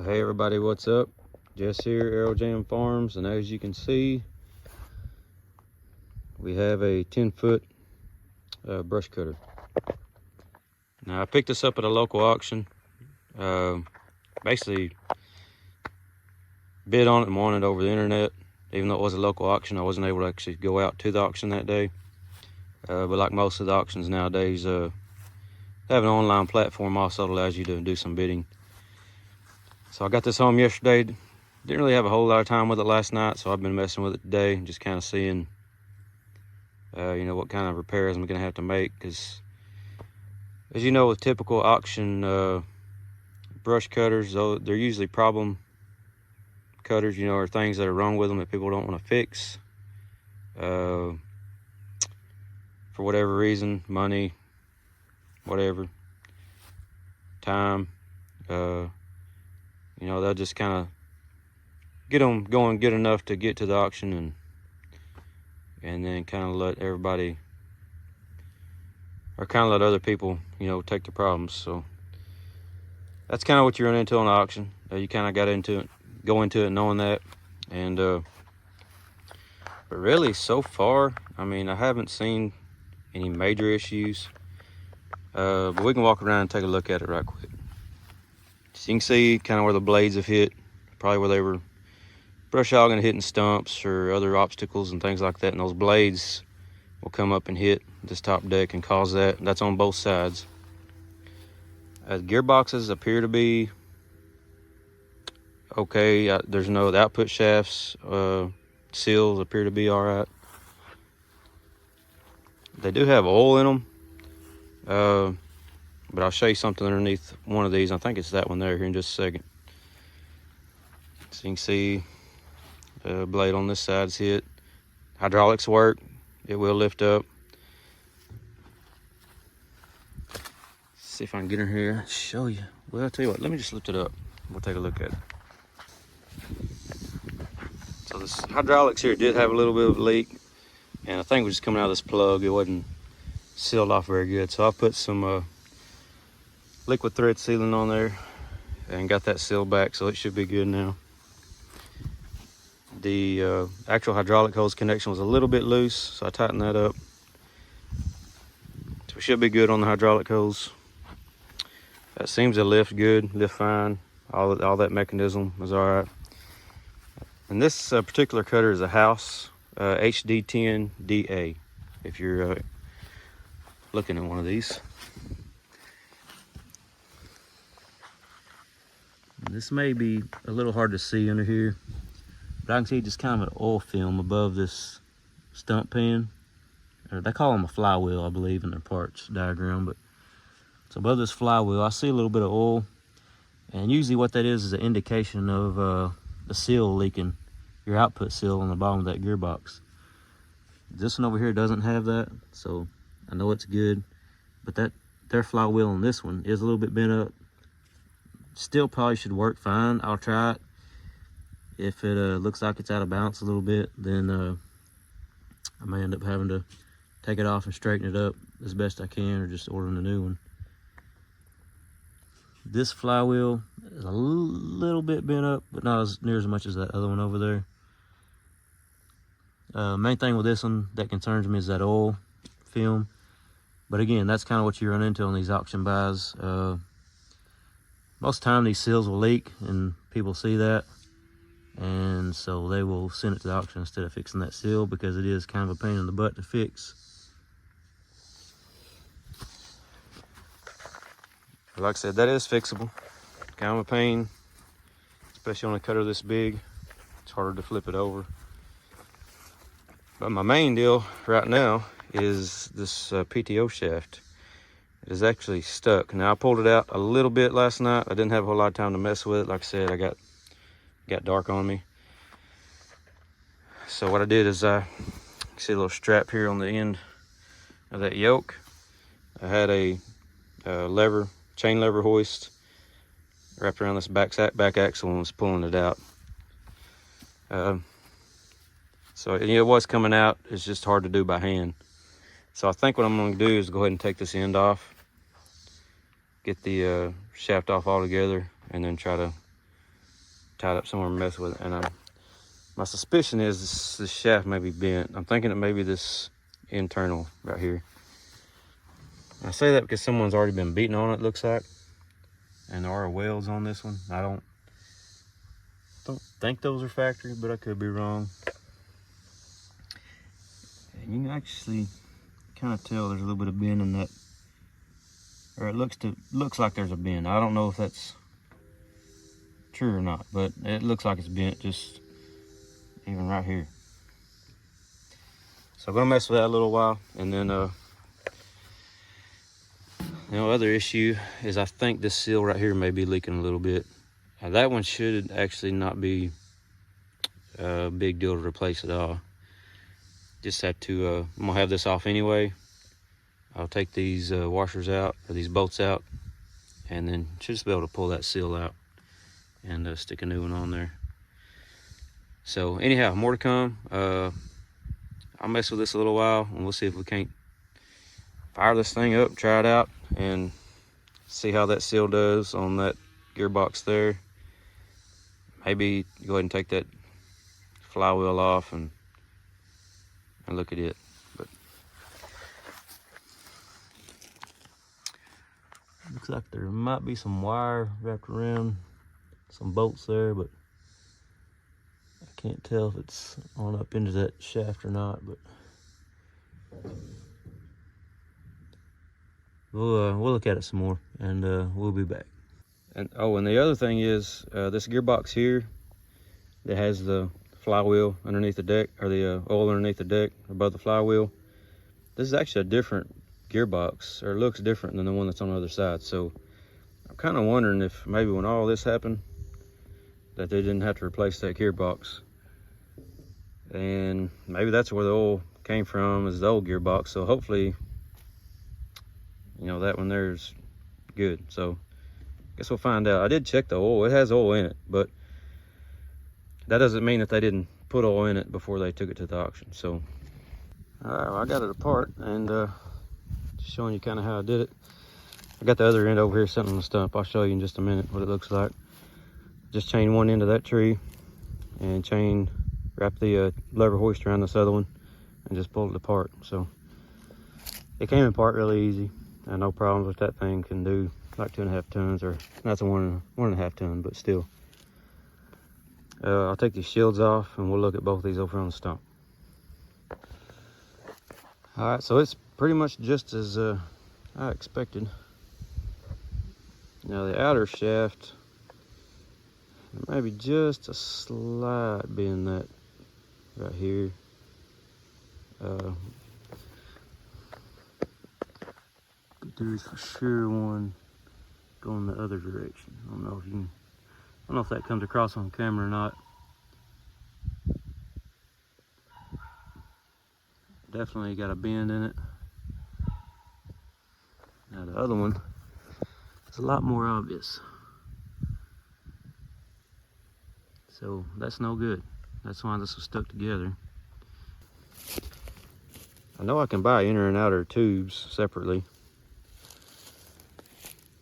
Hey everybody, what's up? Jess here, Arrow Jam Farms, and as you can see, we have a 10-foot brush cutter. Now I picked this up at a local auction. Basically bid on it and won it over the internet. Even though it was a local auction, I wasn't able to actually go out to the auction that day. But like most of the auctions nowadays, they have an online platform also that allows you to do some bidding. So I got this home yesterday. Didn't really have a whole lot of time with it last night, so I've been messing with it today, just kind of seeing, what kind of repairs I'm gonna have to make. Because, as you know, with typical auction brush cutters, though, they're usually problem cutters, or things that are wrong with them that people don't want to fix. For whatever reason, money, whatever, time. They'll just kind of get them going good enough to get to the auction and then kind of let everybody, or kind of let other people, take the problems. So that's kind of what you run into on the auction. You kind of got go into it knowing that. And but really, so far, I haven't seen any major issues. But we can walk around and take a look at it right quick. So you can see kind of where the blades have hit, probably where they were brush hogging, hitting stumps or other obstacles and things like that. And those blades will come up and hit this top deck and cause that. That's on both sides. Gearboxes appear to be okay. The output shafts, seals appear to be all right. They do have oil in them. But I'll show you something underneath one of these. I think it's that one there here in just a second. So you can see the blade on this side's hit. Hydraulics work. It will lift up. See if I can get in here and show you. Well, I'll tell you what, let me just lift it up. We'll take a look at it. So this hydraulics here did have a little bit of a leak. And I think it was just coming out of this plug. It wasn't sealed off very good. So I put some liquid thread sealing on there and got that sealed back, so it should be good now. The actual hydraulic hose connection was a little bit loose, so I tightened that up. So we should be good on the hydraulic hose. That seems to lift good, lift fine. All that mechanism is all right. And this particular cutter is a Howse HD10DA, if you're looking at one of these. This may be a little hard to see under here, but I can see just kind of an oil film above this stump pan. They call them a flywheel, I believe, in their parts diagram, but it's above this flywheel. I see a little bit of oil, and usually what that is an indication of the seal leaking, your output seal on the bottom of that gearbox. This one over here doesn't have that, so I know it's good, but their flywheel on this one is a little bit bent up. Still probably should work fine. I'll try it. If it looks like it's out of balance a little bit, then I may end up having to take it off and straighten it up as best I can, or just ordering a new one. This flywheel is a little bit bent up, but not near as much as that other one over there. Main thing with this one that concerns me is that oil film. But again, that's kind of what you run into on these auction buys. Most of the time these seals will leak and people see that, and so they will send it to the auction instead of fixing that seal, because it is kind of a pain in the butt to fix. Like I said, that is fixable. Kind of a pain, especially on a cutter this big. It's harder to flip it over. But my main deal right now is this PTO shaft. It is actually stuck. Now I pulled it out a little bit last night. I didn't have a whole lot of time to mess with it. Like I said, I got dark on me. So what I did is I see a little strap here on the end of that yoke. I had a chain lever hoist wrapped around this back axle and was pulling it out. So it was coming out. It's just hard to do by hand. So I think what I'm going to do is go ahead and take this end off, get the shaft off altogether, and then try to tied up somewhere and mess with it. And my suspicion is this shaft may be bent. I'm thinking it may be this internal right here. And I say that because someone's already been beating on it, looks like. And there are welds on this one. I don't think those are factory, but I could be wrong. And you can actually kind of tell there's a little bit of bend in that, or it looks like there's a bend. I don't know if that's true or not, but it looks like it's bent just even right here. So I'm gonna mess with that a little while, and then other issue is I think this seal right here may be leaking a little bit. That one should actually not be a big deal to replace at all. Just have to, I'm gonna have this off anyway. I'll take these washers out, or these bolts out, and then should just be able to pull that seal out and stick a new one on there. So anyhow, more to come. I'll mess with this a little while, and we'll see if we can't fire this thing up, try it out, and see how that seal does on that gearbox there. Maybe go ahead and take that flywheel off and look at it. But looks like there might be some wire wrapped around some bolts there, but I can't tell if it's on up into that shaft or not. But we'll look at it some more, and we'll be back. And and the other thing is this gearbox here that has the flywheel underneath the deck, or the oil underneath the deck above the flywheel. This is actually a different gearbox, or it looks different than the one that's on the other side. So I'm kind of wondering if maybe when all this happened that they didn't have to replace that gearbox, and maybe that's where the oil came from, is the old gearbox. So hopefully, that one there's good. So I guess we'll find out. I did check the oil. It has oil in it, but that doesn't mean that they didn't put oil in it before they took it to the auction. So, all right, well, I got it apart, and just showing you kind of how I did it. I got the other end over here sitting on the stump. I'll show you in just a minute what it looks like. Just chain one end of that tree, and wrap the lever hoist around this other one, and just pull it apart. So it came apart really easy, and no problems with that thing. Can do like 2.5 tons, or that's a 1.5 ton, but still. I'll take these shields off, and we'll look at both of these over on the stump. All right, so it's pretty much just as I expected. Now the outer shaft, maybe just a slight bend that right here. There's for sure one going the other direction. I don't know if that comes across on camera or not. Definitely got a bend in it. Now the other one is a lot more obvious. So that's no good. That's why this was stuck together. I know I can buy inner and outer tubes separately.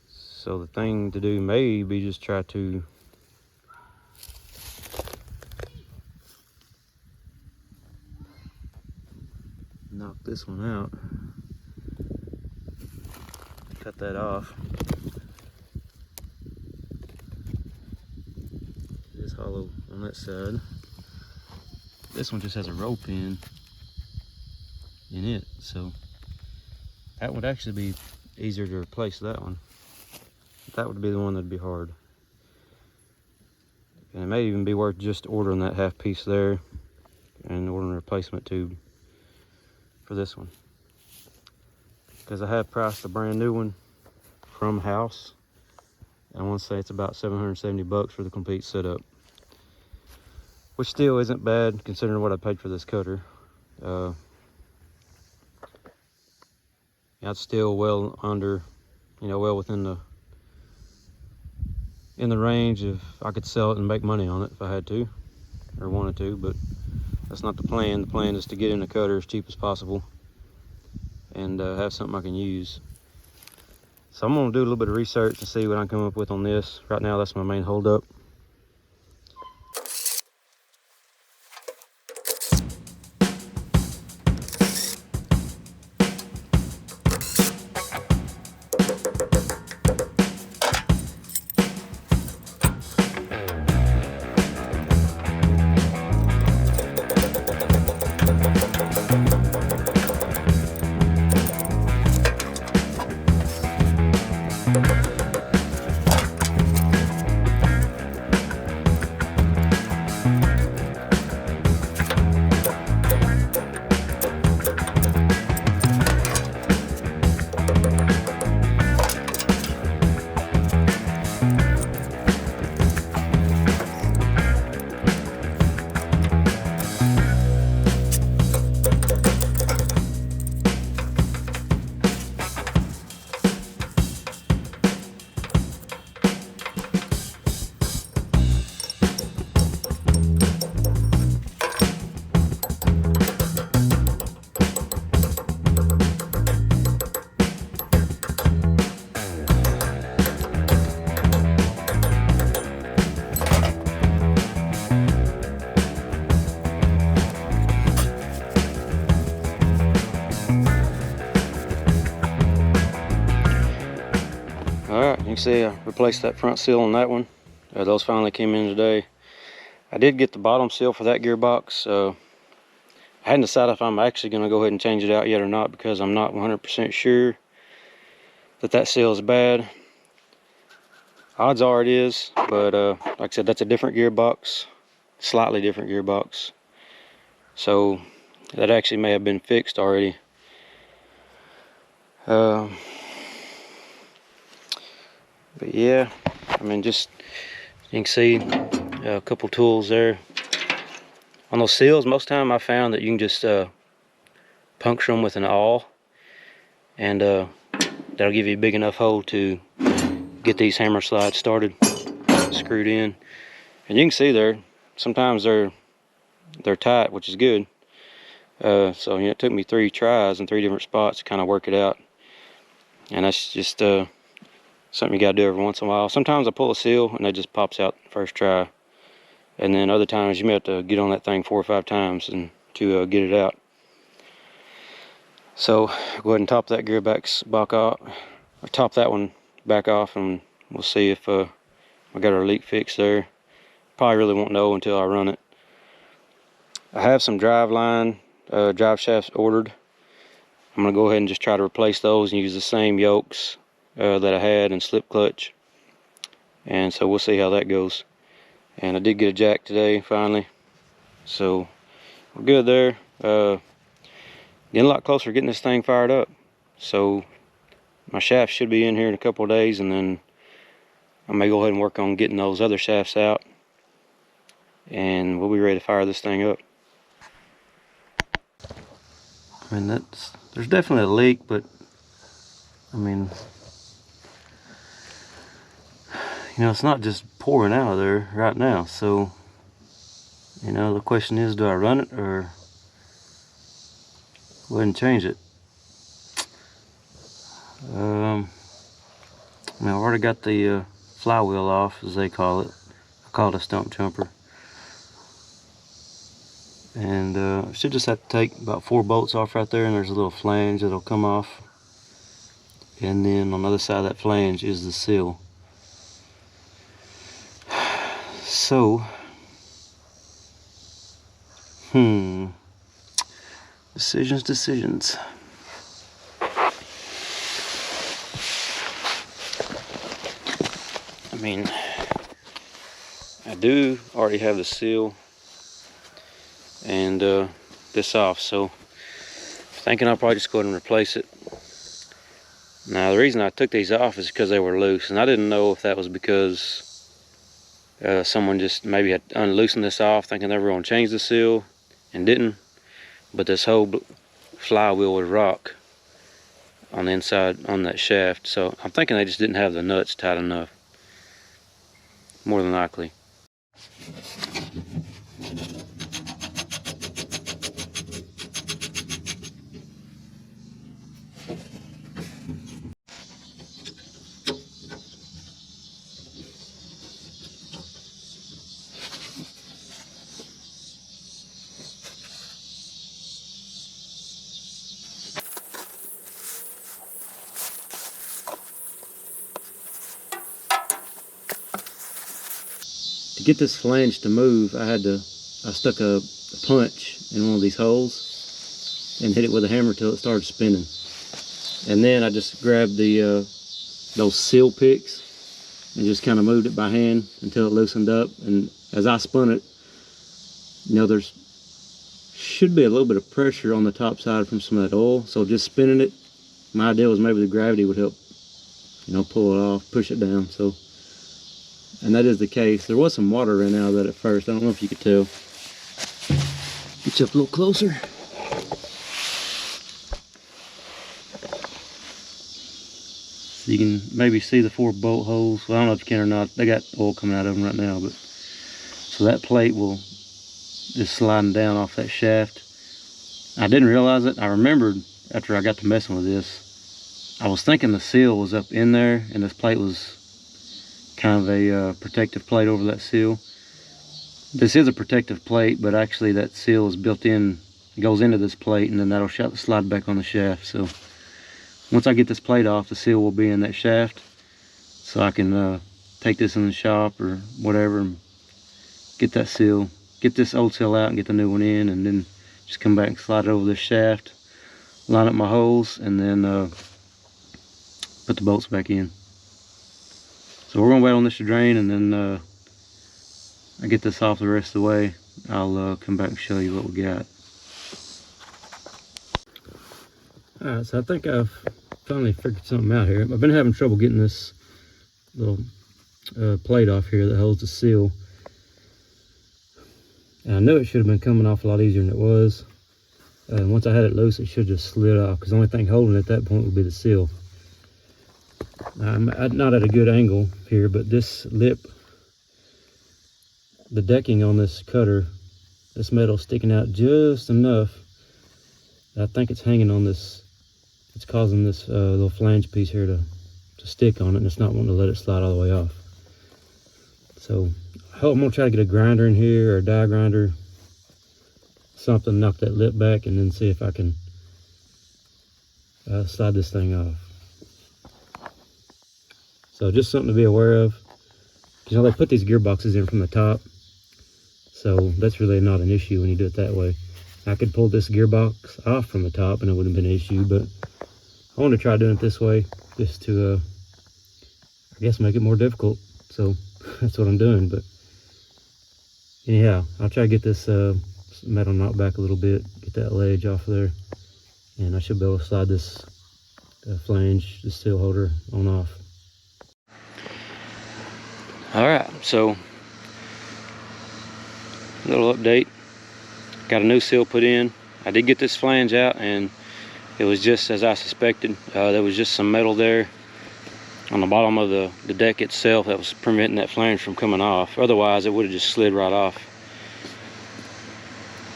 So the thing to do may be just try to knock this one out. Cut that off. It is hollow on that side. This one just has a rope in it, so that would actually be easier to replace that one. That would be the one that'd be hard. And it may even be worth just ordering that half piece there and ordering a replacement tube for this one. Because I have priced a brand new one from Howse. And I want to say it's about $770 for the complete setup. Which still isn't bad considering what I paid for this cutter. That's still well under, well within the range of I could sell it and make money on it if I had to or wanted to, but that's not the plan. The plan is to get in the cutter as cheap as possible and have something I can use. So I'm gonna do a little bit of research to see what I can come up with on this. Right now, that's my main holdup. can see I replaced that front seal on that one. Those finally came in today. I did get the bottom seal for that gearbox. I hadn't decided if I'm actually going to go ahead and change it out yet or not, because I'm not 100% sure that seal is bad. Odds are it is, but like I said, that's a different gearbox, slightly different gearbox. So that actually may have been fixed already. But yeah, I mean, just you can see a couple tools there. On those seals, most time I found that you can just puncture them with an awl, and that'll give you a big enough hole to get these hammer slides started, screwed in. And you can see there, sometimes they're tight, which is good. So it took me 3 tries in 3 different spots to kind of work it out. And that's just something you got to do every once in a while. Sometimes I pull a seal and it just pops out first try. And then other times you may have to get on that thing 4 or 5 times and to get it out. So go ahead and top that gearbox back off, or top that one back off, and we'll see if I got our leak fixed there. Probably really won't know until I run it. I have some drive shafts ordered. I'm gonna go ahead and just try to replace those and use the same yokes that I had and slip clutch. And so we'll see how that goes. And I did get a jack today finally, so we're good there. Getting a lot closer to getting this thing fired up. So my shaft should be in here in a couple of days, and then I may go ahead and work on getting those other shafts out, and we'll be ready to fire this thing up. I mean, there's definitely a leak, but I mean, it's not just pouring out of there right now. So, the question is, do I run it or go ahead and change it? I mean, I've already got the flywheel off, as they call it. I call it a stump jumper. And I should just have to take about 4 bolts off right there, and there's a little flange that'll come off. And then on the other side of that flange is the seal. So, decisions. I mean, I do already have the seal and this off, so I'm thinking I'll probably just go ahead and replace it. Now, the reason I took these off is because they were loose, and I didn't know if that was because someone just maybe had unloosened this off thinking they were going to change the seal and didn't. But this whole flywheel was rock on the inside on that shaft, so I'm thinking they just didn't have the nuts tight enough, more than likely. To get this flange to move, I stuck a punch in one of these holes and hit it with a hammer till it started spinning. And then I just grabbed those seal picks and just kind of moved it by hand until it loosened up. And as I spun it, there's should be a little bit of pressure on the top side from some of that oil. So just spinning it, my idea was maybe the gravity would help, pull it off, push it down. So. And that is the case. There was some water running out of that at first. I don't know if you could tell. Get you up a little closer. So you can maybe see the 4 bolt holes. Well, I don't know if you can or not. They got oil coming out of them right now. But so that plate will just sliding down off that shaft. I didn't realize it. I remembered after I got to messing with this, I was thinking the seal was up in there and this plate was kind of a protective plate over that seal. This is a protective plate, but actually that seal is built in, it goes into this plate, and then that'll slide back on the shaft. So once I get this plate off, the seal will be in that shaft, so I can take this in the shop or whatever and get that seal, get this old seal out and get the new one in, and then just come back and slide it over this shaft, line up my holes, and then put the bolts back in. So we're gonna wait on this to drain, and then I get this off the rest of the way. I'll come back and show you what we got. Alright, so I think I've finally figured something out here. I've been having trouble getting this little plate off here that holds the seal. And I knew it should have been coming off a lot easier than it was. Once I had it loose, it should have just slid off, because the only thing holding it at that point would be the seal. I'm not at a good angle here, but this lip, the decking on this cutter, this metal sticking out just enough. I think it's hanging on this, it's causing this little flange piece here to stick on it, and it's not wanting to let it slide all the way off. So I'm gonna try to get a grinder in here, or a die grinder, something, knock that lip back, and then see if I can slide this thing off. So just something to be aware of. You know, they put these gearboxes in from the top, so that's really not an issue when you do it that way. I could pull this gearbox off from the top and it wouldn't have been an issue, but I want to try doing it this way just to, I guess, make it more difficult. So that's what I'm doing. But anyhow, I'll try to get this metal knocked back a little bit, get that ledge off of there, and I should be able to slide this flange, the seal holder, on off. Alright, so little update. Got a new seal put in. I did get this flange out, and it was just as I suspected. There was just some metal there on the bottom of the deck itself that was preventing that flange from coming off. Otherwise, it would have just slid right off.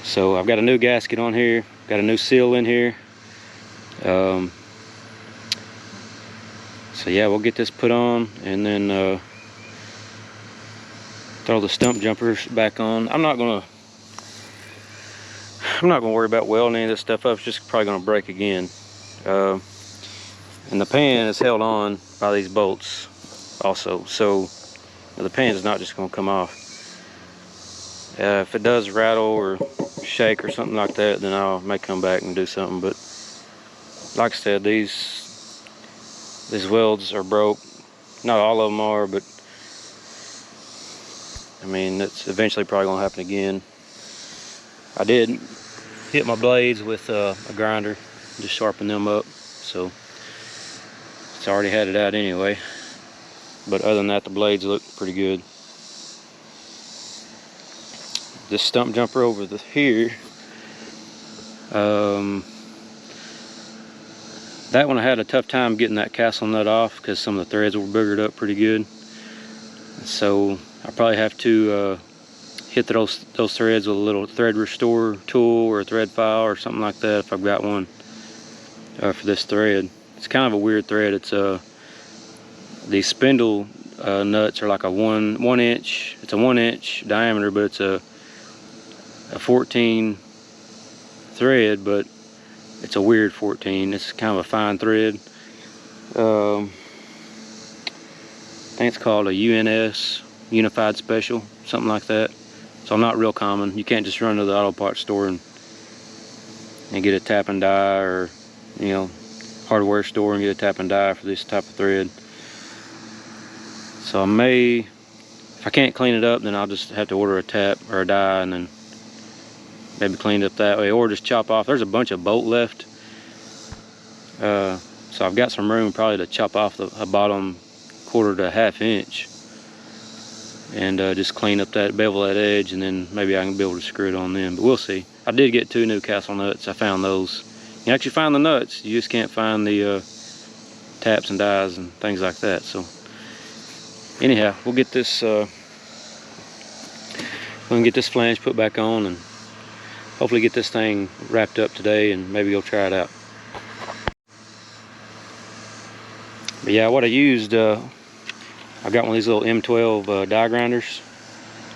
So I've got a new gasket on here, got a new seal in here. So yeah, we'll get this put on, and then throw the stump jumpers back on. I'm not gonna worry about welding any of this stuff up. It's just probably gonna break again. And the pan is held on by these bolts also, so the pan is not just gonna come off. If it does rattle or shake or something like that, then I may come back and do something. But like I said, these welds are broke. Not all of them are, but I mean, it's eventually probably gonna happen again. I did hit my blades with a grinder, just sharpen them up, so it's already had it out anyway. But other than that, the blades look pretty good. This stump jumper over here, that one I had a tough time getting that castle nut off because some of the threads were boogered up pretty good. So I probably have to hit those threads with a little thread restore tool or a thread file or something like that if I've got one for this thread. It's kind of a weird thread. It's these spindle nuts are like a one inch. It's a 1 inch diameter, but it's a 14 thread, but it's a weird 14. It's kind of a fine thread. I think it's called a UNS, Unified Special, something like that. So not real common. You can't just run to the auto parts store and get a tap and die, or hardware store and get a tap and die for this type of thread. So I may, if I can't clean it up, then I'll just have to order a tap or a die and then maybe clean it up that way, or just chop off. There's a bunch of bolt left, so I've got some room probably to chop off a bottom 1/4 to 1/2 inch and just clean up that, bevel that edge, and then maybe I can be able to screw it on then, but we'll see. I did get 2 new castle nuts. I found those. You can actually find the nuts, you just can't find the taps and dies and things like that. So anyhow, we'll get this flange put back on and hopefully get this thing wrapped up today, and maybe go try it out. But yeah, what I used, I got one of these little M12 die grinders.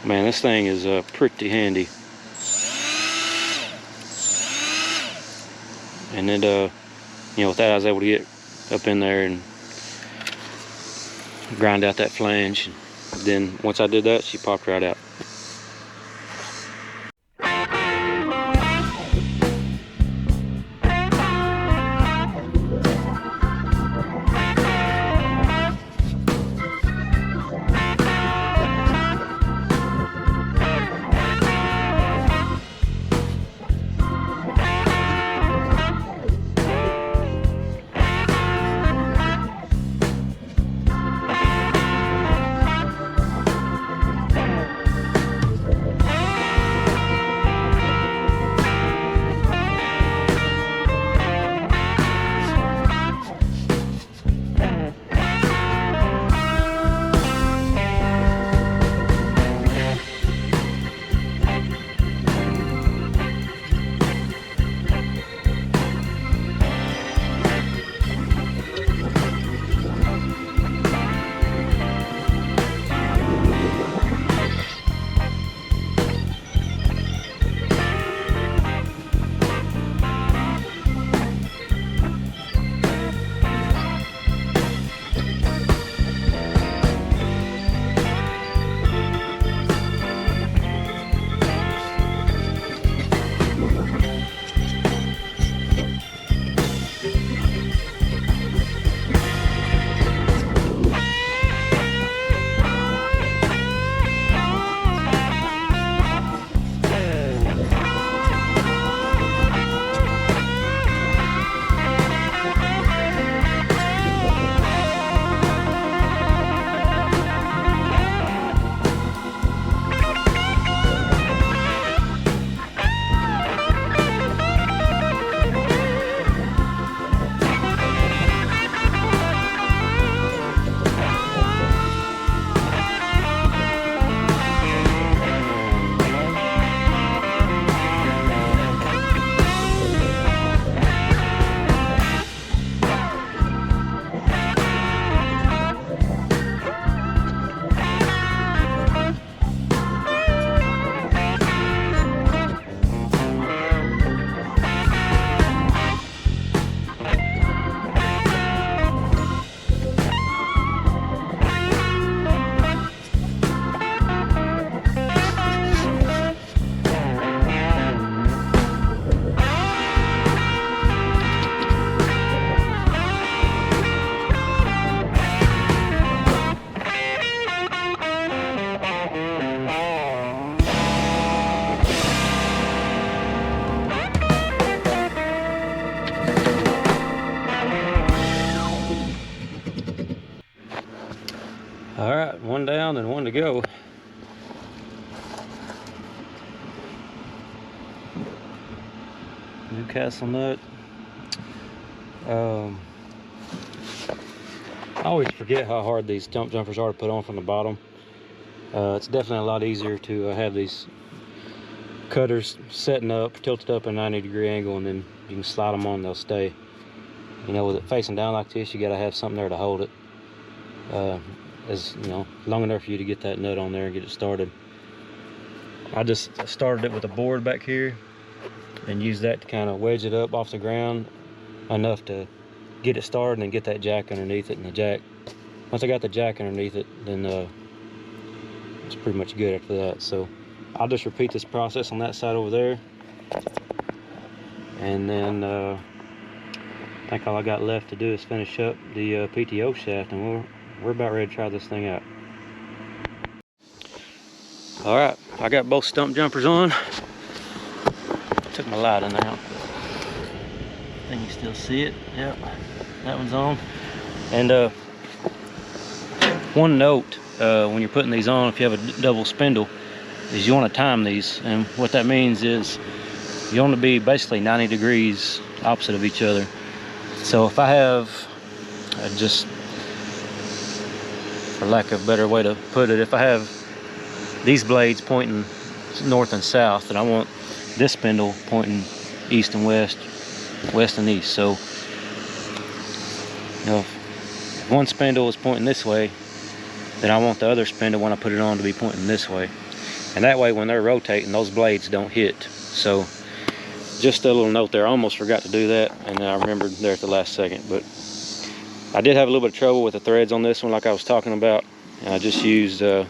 Man, this thing is pretty handy. And then, with that, I was able to get up in there and grind out that flange. Then once I did that, she popped right out. All right, one down and one to go. Newcastle nut. I always forget how hard these stump jumpers are to put on from the bottom. It's definitely a lot easier to have these cutters setting up, tilted up at a 90-degree angle, and then you can slide them on, they'll stay. You know, with it facing down like this, you gotta have something there to hold it. As you know, long enough for you to get that nut on there and get it started. I just started it with a board back here and used that to kind of wedge it up off the ground enough to get it started and get that jack underneath it. And the jack, once I got the jack underneath it, then it's pretty much good after that. So I'll just repeat this process on that side over there, and then I think all I got left to do is finish up the PTO shaft, and we're about ready to try this thing out. All right, I got both stump jumpers on. Took my lighting out. I think you still see it. Yep, that one's on. And one note, when you're putting these on, if you have a double spindle, is you want to time these. And what that means is you want to be basically 90 degrees opposite of each other. So if I have, just for lack of a better way to put it, if I have these blades pointing north and south, then I want this spindle pointing east and west, west and east. So, you know, if one spindle is pointing this way, then I want the other spindle when I put it on to be pointing this way. And that way when they're rotating, those blades don't hit. So just a little note there, I almost forgot to do that, and I remembered there at the last second. But I did have a little bit of trouble with the threads on this one, like I was talking about. And I just used a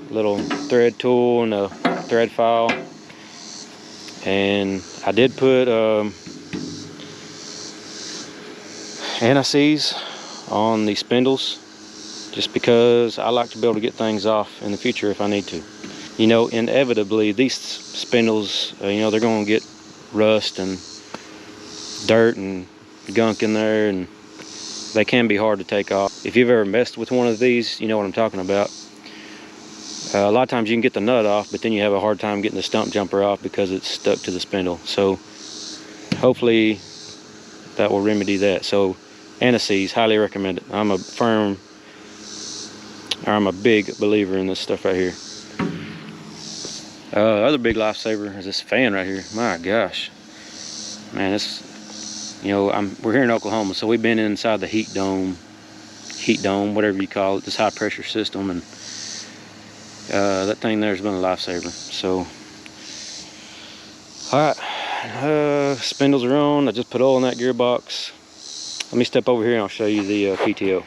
little thread tool and a thread file. And I did put anti-seize on the spindles, just because I like to be able to get things off in the future if I need to. You know, inevitably these spindles, you know, they're going to get rust and dirt and gunk in there, and they can be hard to take off. If you've ever messed with one of these, you know what I'm talking about. A lot of times you can get the nut off, but then you have a hard time getting the stump jumper off because it's stuck to the spindle. So hopefully that will remedy that. So anti-seize, highly recommend it. I'm a big believer in this stuff right here. Other big lifesaver is this fan right here. My gosh, man, this, you know, we're here in Oklahoma, so we've been inside the heat dome, whatever you call it, this high pressure system, and that thing there's been a lifesaver. So, all right, spindles are on. I just put oil in that gearbox. Let me step over here and I'll show you the PTO.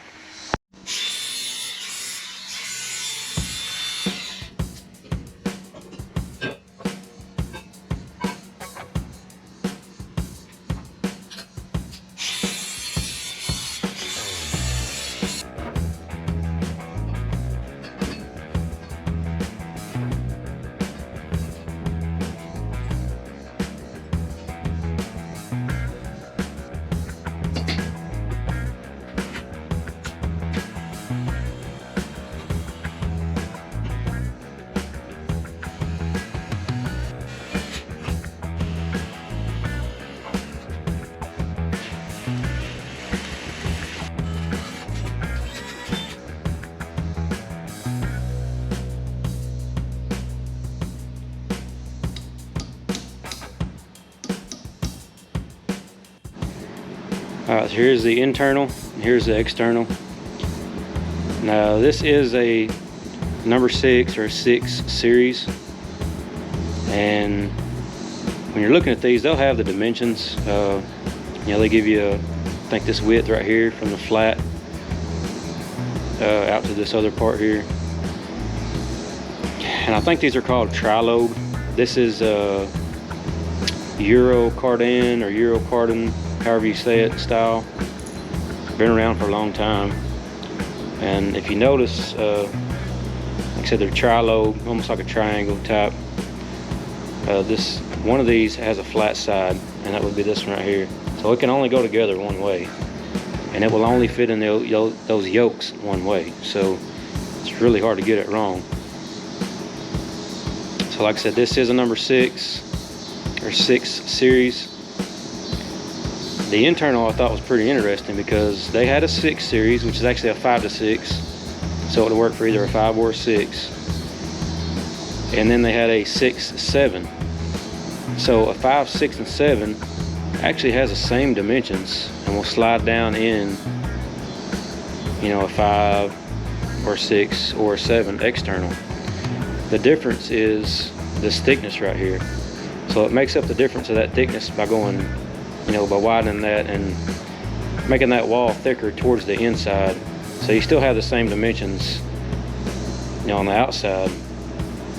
Alright, so here's the internal, and here's the external. Now this is a number 6 or 6 series, and when you're looking at these, they'll have the dimensions. You know, they give you, I think, this width right here from the flat out to this other part here. And I think these are called tri-lobe. This is Euro cardan or Euro cardan, however you say it, style. Been around for a long time. And if you notice, like I said, they're tri-lobe, almost like a triangle type. This one of these has a flat side, and that would be this one right here. So it can only go together one way, and it will only fit in those yokes one way. So it's really hard to get it wrong. So like I said, this is a number 6 or 6 series. The internal I thought was pretty interesting because they had a 6 series, which is actually a 5 to 6. So it would work for either a 5 or a 6. And then they had a 6, 7. So a 5, 6, and 7 actually has the same dimensions and will slide down in, you know, a 5 or 6 or a 7 external. The difference is this thickness right here. So it makes up the difference of that thickness by going, you know, by widening that and making that wall thicker towards the inside. So you still have the same dimensions, you know, on the outside,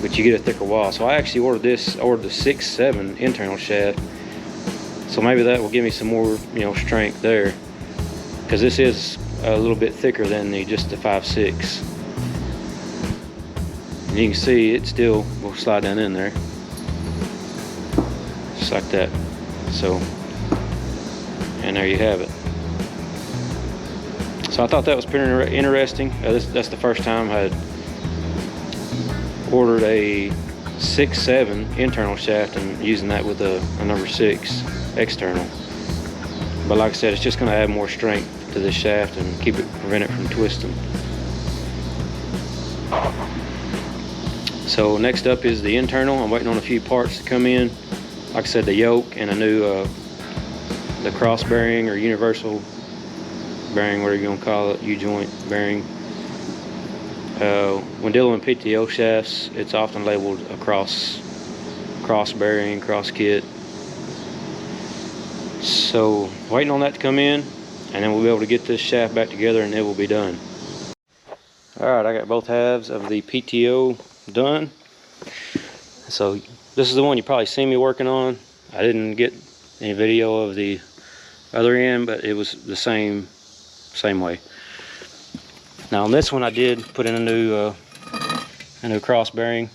but you get a thicker wall. So I actually ordered this, I ordered the 6, 7 internal shaft. So maybe that will give me some more, you know, strength there, because this is a little bit thicker than just the 5, 6. And you can see it still will slide down in there, just like that. So, and there you have it. So I thought that was pretty interesting. That's the first time I had ordered a 6, 7 internal shaft and using that with a number 6 external. But like I said, it's just going to add more strength to this shaft and prevent it from twisting. So next up is the internal. I'm waiting on a few parts to come in. Like I said, the yoke and a new the cross bearing or universal bearing, whatever you want to call it, U-joint bearing. When dealing with PTO shafts, it's often labeled a cross bearing, cross kit. So waiting on that to come in. and then we'll be able to get this shaft back together and it will be done. Alright, I got both halves of the PTO done. So this is the one you probably seen me working on. I didn't get any video of the other end, but it was the same way. Now on this one I did put in a new cross bearing.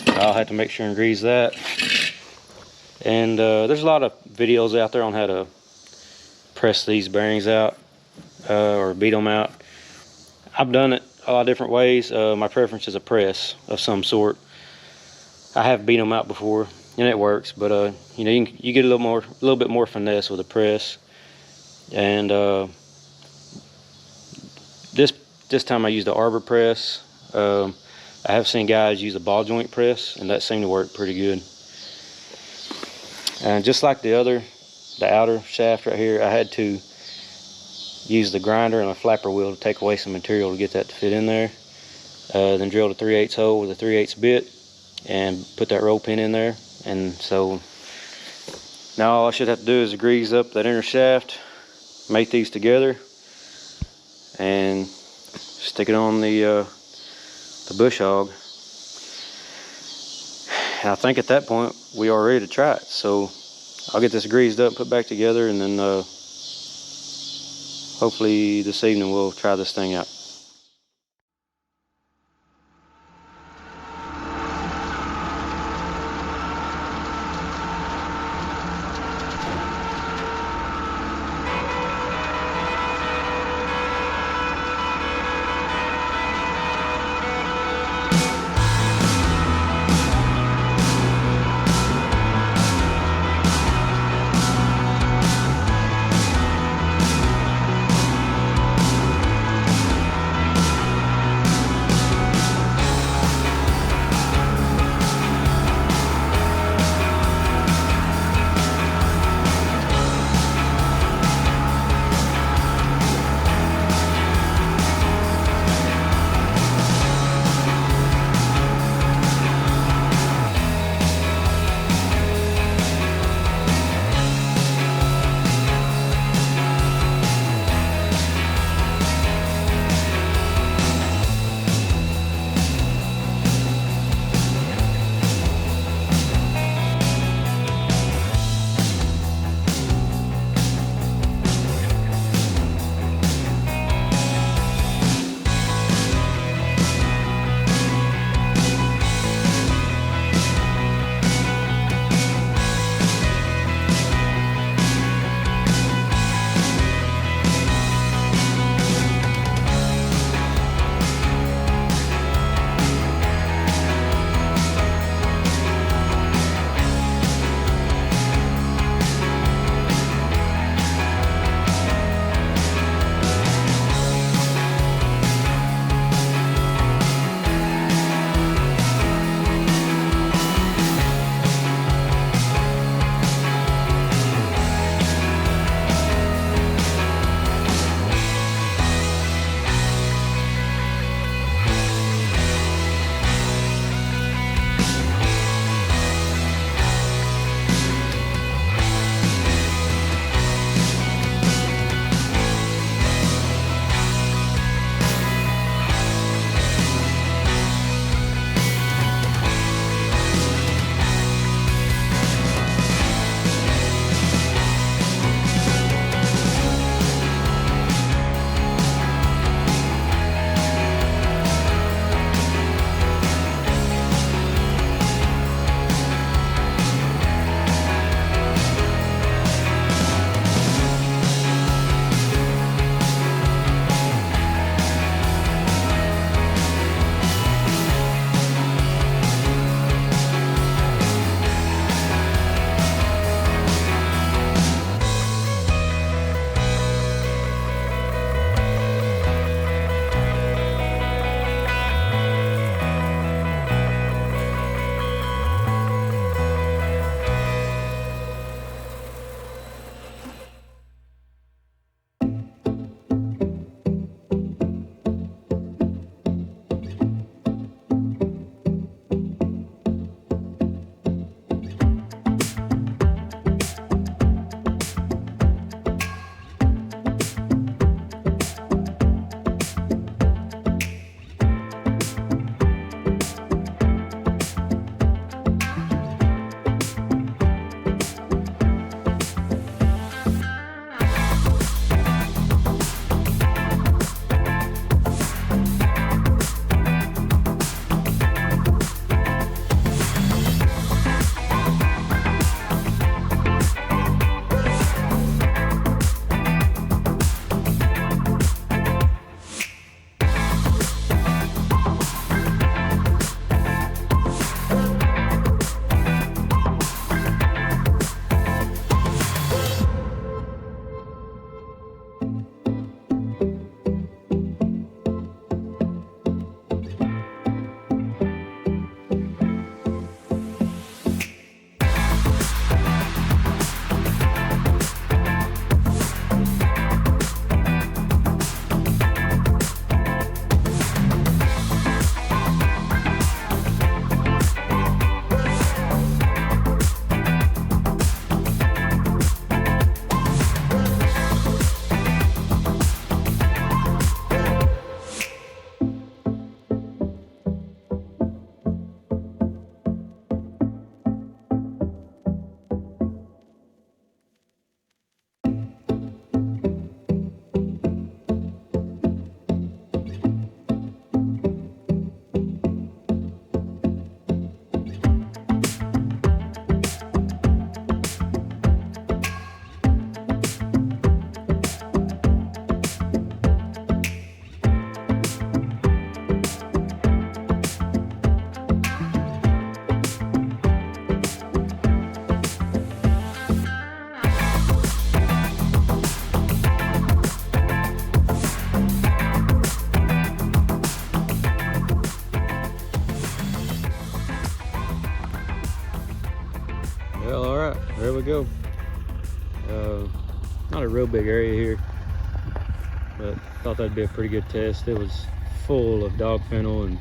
I'll have to make sure and grease that. And there's a lot of videos out there on how to press these bearings out or beat them out. I've done it a lot of different ways. My preference is a press of some sort. I have beat them out before and it works, but you know, you get a little bit more finesse with a press. And this time I used the arbor press. I have seen guys use a ball joint press, and that seemed to work pretty good. And just like the outer shaft right here, I had to use the grinder and a flapper wheel to take away some material to get that to fit in there. Then drilled a 3/8 hole with a 3/8 bit and put that roll pin in there. And so now all I should have to do is grease up that inner shaft, make these together, and stick it on the bush hog. And I think at that point we are ready to try it. So I'll get this greased up, put back together, and then hopefully this evening we'll try this thing out. Well, all right, there we go. Not a real big area here, but thought that'd be a pretty good test. It was full of dog fennel and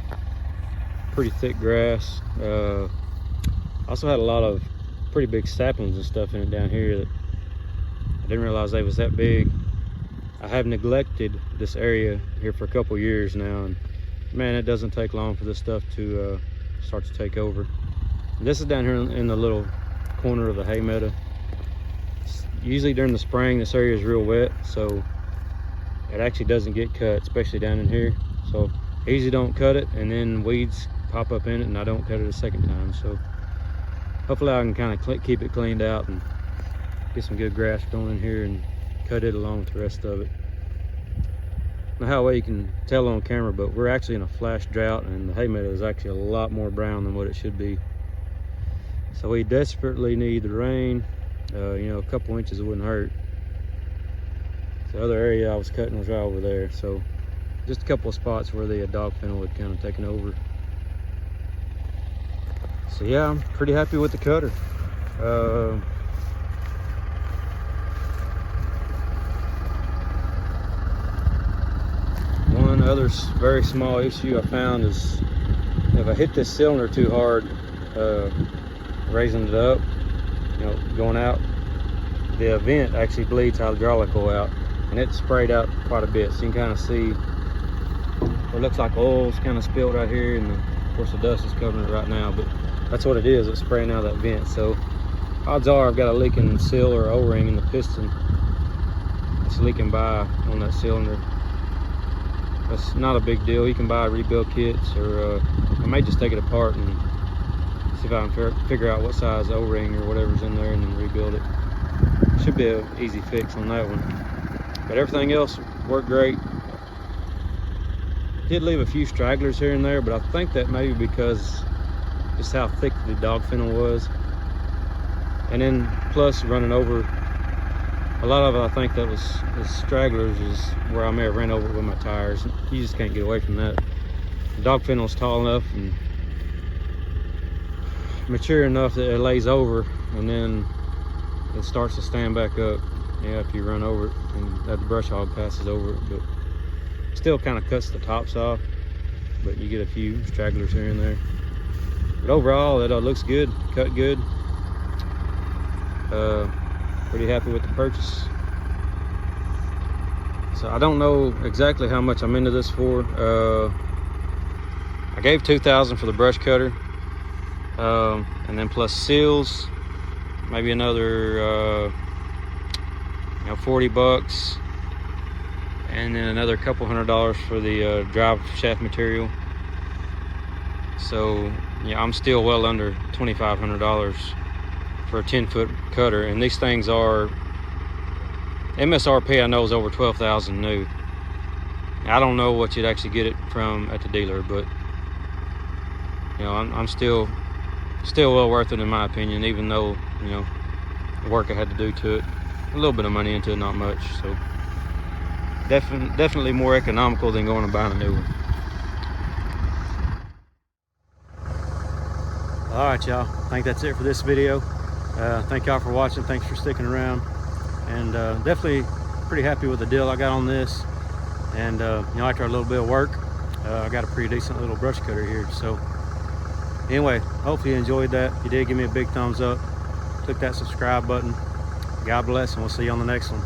pretty thick grass. Also had a lot of pretty big saplings and stuff in it down here that I didn't realize they was that big. I have neglected this area here for a couple years now, and man, it doesn't take long for this stuff to start to take over. And this is down here in the little corner of the hay meadow. Usually during the spring, this area is real wet, so it actually doesn't get cut, especially down in here. So I usually don't cut it, and then weeds pop up in it, and I don't cut it a second time. So hopefully I can kind of keep it cleaned out and get some good grass going in here and cut it along with the rest of it. I don't know how well you can tell on camera, but we're actually in a flash drought, and the hay meadow is actually a lot more brown than what it should be. So we desperately need the rain. You know, a couple inches wouldn't hurt. The other area I was cutting was right over there, so just a couple of spots where the dog fennel had kind of taken over. So yeah, I'm pretty happy with the cutter. One other very small issue I found is if I hit this cylinder too hard, raising it up, you know, going out, the vent actually bleeds hydraulic oil out, and it sprayed out quite a bit. So you can kind of see what looks like oil's kind of spilled right here, and of course the dust is covering it right now, but that's what it is. It's spraying out that vent. So odds are I've got a leaking seal or O-ring in the piston. It's leaking by on that cylinder. That's not a big deal. You can buy rebuild kits, or I may just take it apart and see if I can figure out what size O-ring or whatever's in there and then rebuild it. Should be an easy fix on that one. But everything else worked great. Did leave a few stragglers here and there, but I think that maybe because just how thick the dog fennel was. And then plus running over, a lot of it I think that was the stragglers is where I may have ran over with my tires. You just can't get away from that. The dog fennel's tall enough and mature enough that it lays over, and then it starts to stand back up, yeah, after you run over it and that the brush hog passes over it. But still kind of cuts the tops off, but you get a few stragglers here and there. But overall it looks good, cut good. Pretty happy with the purchase. So I don't know exactly how much I'm into this for. I gave $2,000 for the brush cutter, and then plus seals, maybe another you know, 40 bucks, and then another couple $100 for the drive shaft material. So yeah, I'm still well under $2,500 for a 10-foot cutter, and these things are MSRP I know is over $12,000 new. I don't know what you'd actually get it from at the dealer, but you know, I'm still well worth it in my opinion, even though, you know, the work I had to do to it, a little bit of money into it, not much. So definitely more economical than going and buying a new one. All right, y'all, I think that's it for this video. Thank y'all for watching. Thanks for sticking around, and definitely pretty happy with the deal I got on this. And you know, after a little bit of work, I got a pretty decent little brush cutter here. So anyway, hopefully you enjoyed that. If you did, give me a big thumbs up, click that subscribe button. God bless, and we'll see you on the next one.